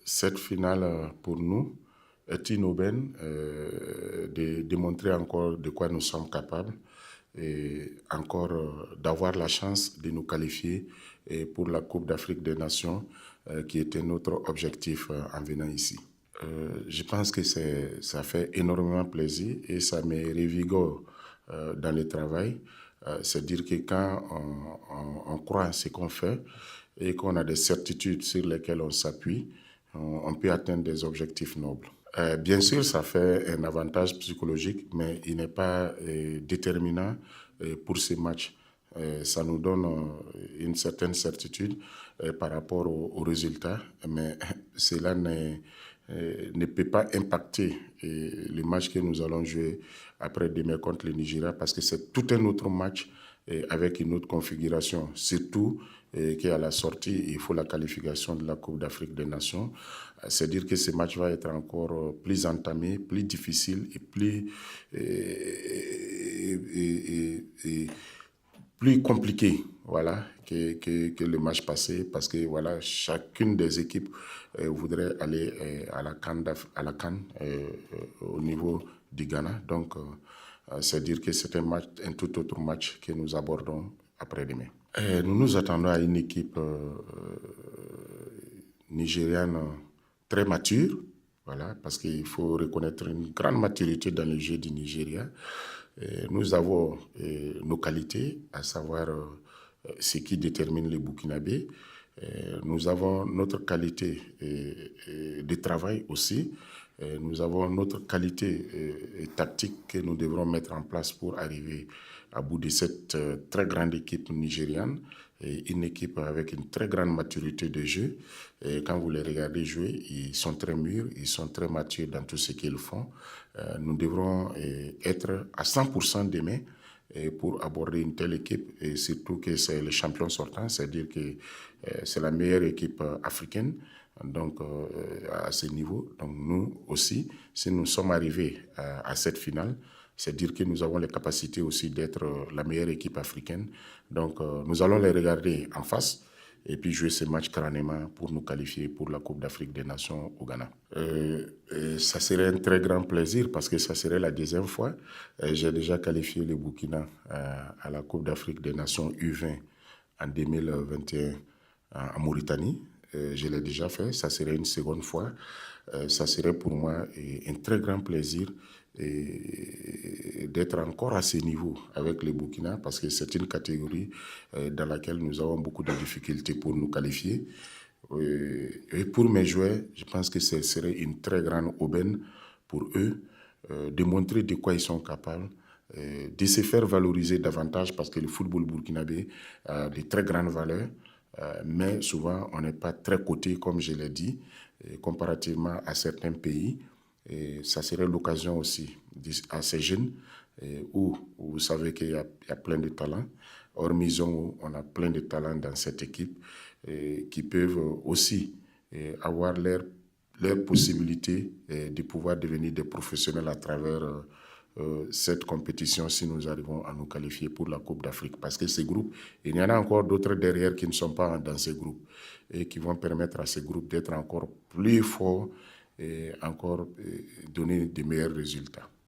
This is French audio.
Cette finale, pour nous, est une aubaine de démontrer encore de quoi nous sommes capables et encore d'avoir la chance de nous qualifier pour la Coupe d'Afrique des Nations qui était notre objectif en venant ici. Je pense que ça fait énormément plaisir et ça me revigore dans le travail. C'est-à-dire que quand on croit en ce qu'on fait et qu'on a des certitudes sur lesquelles on s'appuie, on peut atteindre des objectifs nobles. Bien sûr, ça fait un avantage psychologique, mais il n'est pas déterminant pour ces matchs. Ça nous donne une certaine certitude par rapport aux résultats, mais cela ne peut pas impacter le match que nous allons jouer après-demain contre le Nigeria parce que c'est tout un autre match avec une autre configuration. Surtout qu'à la sortie, il faut la qualification de la Coupe d'Afrique des Nations. C'est-à-dire que ce match va être encore plus entamé, plus difficile et plus compliqué, voilà, que le match passé, parce que voilà, chacune des équipes voudrait aller à la CAN au niveau du Ghana. Donc, c'est dire que c'est un tout autre match que nous abordons après-demain. Nous nous attendons à une équipe nigériane très mature, voilà, parce qu'il faut reconnaître une grande maturité dans le jeu du Nigeria. Nous avons nos qualités, à savoir ce qui détermine les Burkinabés. Nous avons notre qualité de travail aussi. Nous avons notre qualité tactique que nous devrons mettre en place pour arriver à bout de cette très grande équipe nigériane. Une équipe avec une très grande maturité de jeu. Et quand vous les regardez jouer, ils sont très mûrs, ils sont très matures dans tout ce qu'ils font. Nous devrons être à 100% demain pour aborder une telle équipe, et surtout que c'est le champion sortant, c'est-à-dire que c'est la meilleure équipe africaine. Donc, à ce niveau, donc nous aussi, si nous sommes arrivés à cette finale, c'est dire que nous avons les capacités aussi d'être la meilleure équipe africaine. Donc, nous allons les regarder en face et puis jouer ce match crânement pour nous qualifier pour la Coupe d'Afrique des Nations au Ghana. Ça serait un très grand plaisir parce que ça serait la deuxième fois. J'ai déjà qualifié le Burkina à la Coupe d'Afrique des Nations U20 en 2021 en Mauritanie. Je l'ai déjà fait, ça serait une seconde fois. Ça serait pour moi un très grand plaisir d'être encore à ce niveau avec le Burkina parce que c'est une catégorie dans laquelle nous avons beaucoup de difficultés pour nous qualifier. Et pour mes joueurs, je pense que ce serait une très grande aubaine pour eux de montrer de quoi ils sont capables, de se faire valoriser davantage parce que le football burkinabé a de très grandes valeurs. Mais souvent, on n'est pas très coté, comme je l'ai dit, comparativement à certains pays. Et ça serait l'occasion aussi à ces jeunes où vous savez qu'il y a plein de talents. Hormis on a plein de talents dans cette équipe qui peuvent aussi avoir leur possibilité de pouvoir devenir des professionnels à travers cette compétition si nous arrivons à nous qualifier pour la Coupe d'Afrique. Parce que ces groupes, il y en a encore d'autres derrière qui ne sont pas dans ces groupes et qui vont permettre à ces groupes d'être encore plus forts et encore donner de meilleurs résultats.